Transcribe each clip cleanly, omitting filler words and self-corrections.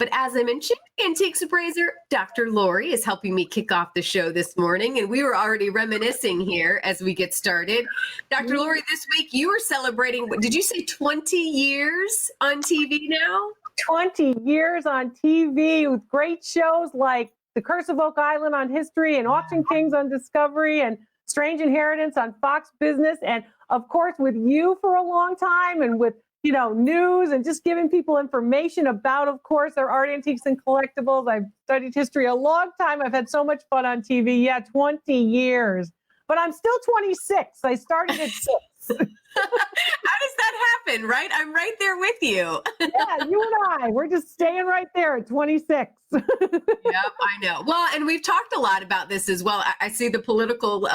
But as I mentioned, Antiques Appraiser Dr. Lori is helping me kick off the show this morning, and we were already reminiscing here as we get started. Dr. Lori, this week you were celebrating, did you say 20 years on TV now? 20 years on TV with great shows like The Curse of Oak Island on History and Auction Kings on Discovery and Strange Inheritance on Fox Business. And of course, with you for a long time and with, news and just giving people information about, of course, their art, antiques, and collectibles. I've studied history a long time. I've had so much fun on TV. Yeah, 20 years. But I'm still 26. I started at 6. How does that happen, right? I'm right there with you. Yeah, you and I, we're just staying right there at 26. Yep, I know. Well, and we've talked a lot about this as well. I see the political,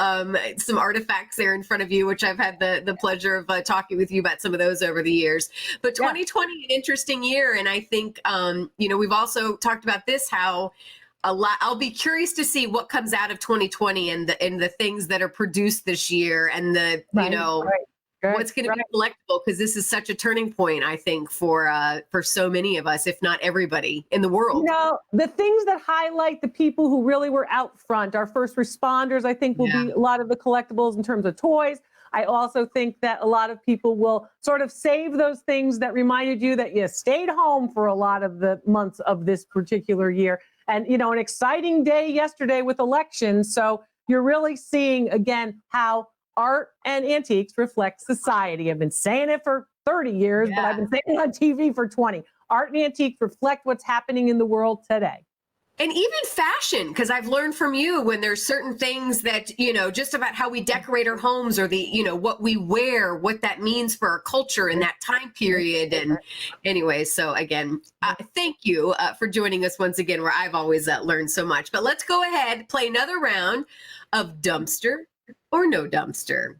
some artifacts there in front of you, which I've had the pleasure of talking with you about some of those over the years. But 2020, an interesting year. And I think, we've also talked about this, how a lot. I'll be curious to see what comes out of 2020 and the things that are produced this year and what's going to be collectible, because this is such a turning point, I think, for so many of us, if not everybody in the world. The things that highlight the people who really were out front, our first responders, I think will be a lot of the collectibles in terms of toys. I also think that a lot of people will sort of save those things that reminded you that you stayed home for a lot of the months of this particular year. And, an exciting day yesterday with elections. So you're really seeing, again, how art and antiques reflect society. I've been saying it for 30 years, but I've been saying it on TV for 20. Art and antiques reflect what's happening in the world today. And even fashion, because I've learned from you when there's certain things that, just about how we decorate our homes or what we wear, what that means for our culture in that time period. And anyway, so again, thank you for joining us once again, where I've always learned so much. But let's go ahead, play another round of Dumpster or No Dumpster.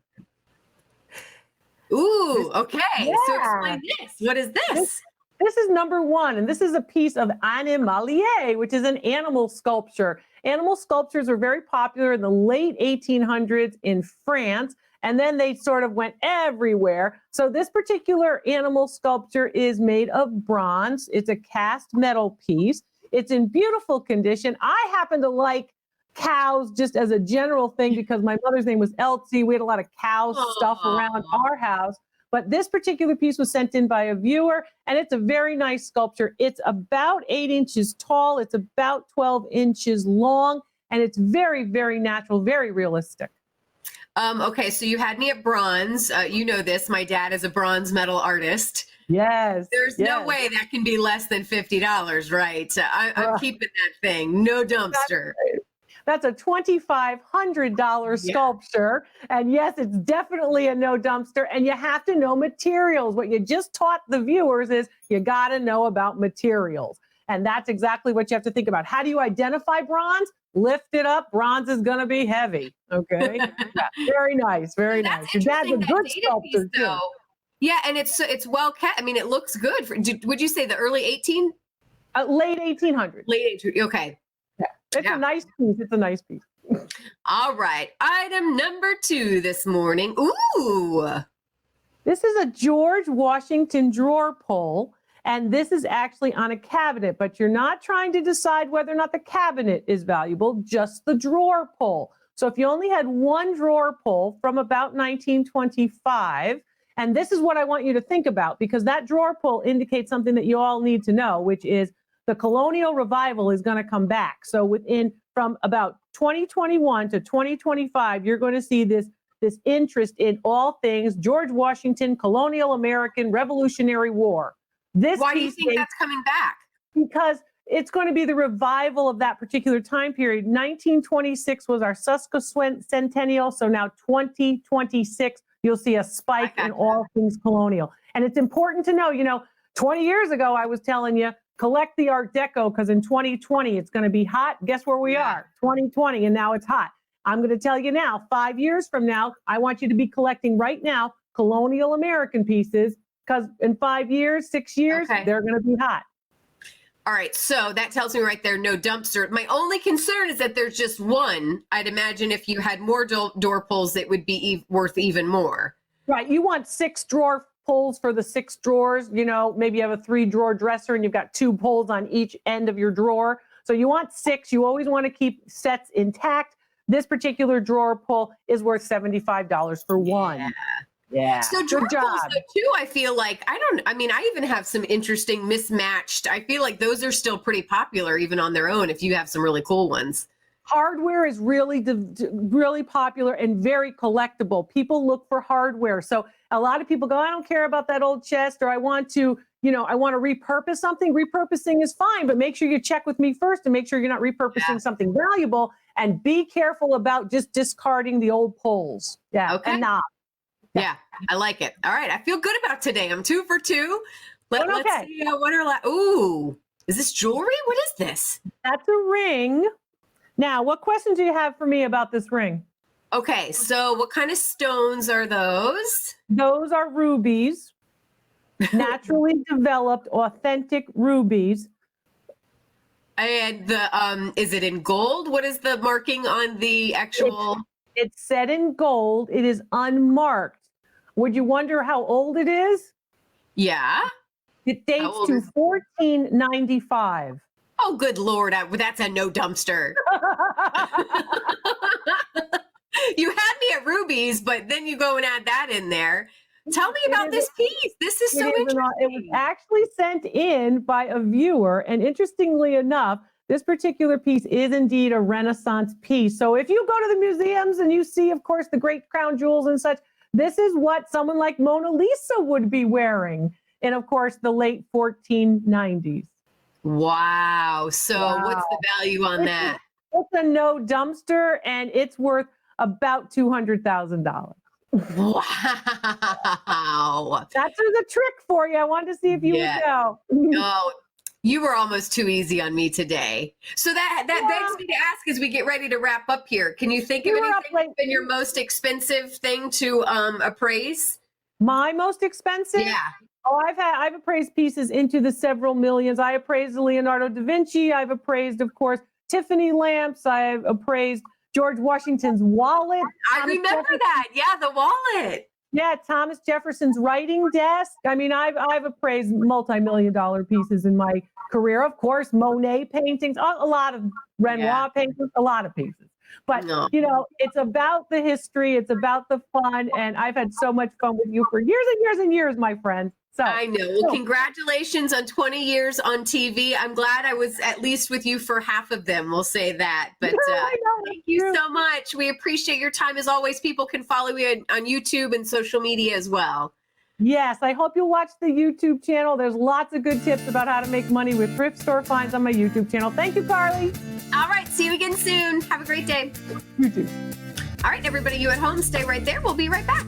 Ooh, okay. So explain this. What is this? This is number one, and this is a piece of animalier, which is an animal sculpture. Animal sculptures were very popular in the late 1800s in France, and then they sort of went everywhere. So this particular animal sculpture is made of bronze. It's a cast metal piece. It's in beautiful condition. I happen to like cows just as a general thing because my mother's name was Elsie. We had a lot of cow stuff around our house. But this particular piece was sent in by a viewer, and it's a very nice sculpture. It's about 8 inches tall. It's about 12 inches long, and it's very, very natural, very realistic. Okay, so you had me at bronze. You know this. My dad is a bronze medal artist. Yes. There's no way that can be less than $50, right? I'm keeping that thing. No dumpster. That's a $2,500 sculpture. And yes, it's definitely a no dumpster. And you have to know materials. What you just taught the viewers is you got to know about materials. And that's exactly what you have to think about. How do you identify bronze? Lift it up. Bronze is going to be heavy. Okay. Very nice. Very nice. Your dad's a good sculptor too. Yeah. And it's well kept. I mean, it looks good. Would you say the early 18? Late 1800s. Late 1800s. Okay. It's a nice piece. It's a nice piece. All right. Item number 2 this morning. Ooh. This is a George Washington drawer pull. And this is actually on a cabinet, but you're not trying to decide whether or not the cabinet is valuable, just the drawer pull. So if you only had one drawer pull from about 1925, and this is what I want you to think about, because that drawer pull indicates something that you all need to know, which is the Colonial revival is going to come back. So from about 2021 to 2025, you're going to see this interest in all things George Washington, Colonial American, Revolutionary War. Why do you think that's coming back? Because it's going to be the revival of that particular time period. 1926 was our sesquicentennial, so now 2026, you'll see a spike in all things Colonial. And it's important to know, 20 years ago, I was telling you, collect the Art Deco because in 2020, it's going to be hot. Guess where we are? 2020, and now it's hot. I'm going to tell you now, 5 years from now, I want you to be collecting right now Colonial American pieces because in 5 years, 6 years, they're going to be hot. All right. So that tells me right there, no dumpster. My only concern is that there's just one. I'd imagine if you had more door pulls, it would be worth even more. Right. You want 6 drawer pulls for the 6 drawers. You know, maybe you have a 3-drawer dresser and you've got 2 pulls on each end of your drawer. So you want 6. You always want to keep sets intact. This particular drawer pull is worth $75 for one. Yeah. So Good drawer job. pulls, though, too, I feel like, I even have some interesting mismatched. I feel like those are still pretty popular even on their own if you have some really cool ones. Hardware is really popular and very collectible. People look for hardware. So a lot of people go, I don't care about that old chest, or I want to repurpose something. Repurposing is fine, but make sure you check with me first to make sure you're not repurposing something valuable, and be careful about just discarding the old pulls. Yeah. Okay. And not. Yeah, I like it. All right. I feel good about today. I'm 2 for 2. Let's see what are ooh, is this jewelry? What is this? That's a ring. Now, what questions do you have for me about this ring? Okay, so what kind of stones are those? Those are rubies, naturally developed, authentic rubies. And the is it in gold? What is the marking on the actual? It's set in gold. It is unmarked. Would you wonder how old it is? Yeah. It dates to 1495. Oh, good Lord. That's a no dumpster. You had me at rubies, but then you go and add that in there. Tell me about this piece. This is so interesting. It was actually sent in by a viewer. And interestingly enough, this particular piece is indeed a Renaissance piece. So if you go to the museums and you see, of course, the great crown jewels and such, this is what someone like Mona Lisa would be wearing in, of course, the late 1490s. Wow. So what's the value on that? It's a no dumpster, and it's worth about $200,000. Wow. That's a trick for you. I wanted to see if you would know. No, you were almost too easy on me today. So that begs me to ask as we get ready to wrap up here. Can you think of anything that's been your most expensive thing to appraise? My most expensive? Yeah. Oh, I've appraised pieces into the several millions. I appraised Leonardo da Vinci. I've appraised, of course, Tiffany lamps. I've appraised George Washington's wallet. I remember that. Yeah, the wallet. Yeah, Thomas Jefferson's writing desk. I mean, I've appraised multi-million-dollar pieces in my career. Of course, Monet paintings, a lot of Renoir paintings, a lot of pieces. But, you know, it's about the history. It's about the fun. And I've had so much fun with you for years and years and years, my friend. So, I know. Well, congratulations on 20 years on TV. I'm glad I was at least with you for half of them. We'll say that. But thank you so much. We appreciate your time. As always, people can follow you on YouTube and social media as well. Yes, I hope you'll watch the YouTube channel. There's lots of good tips about how to make money with thrift store finds on my YouTube channel. Thank you, Carly. All right. See you again soon. Have a great day. You too. All right, everybody, you at home, stay right there. We'll be right back.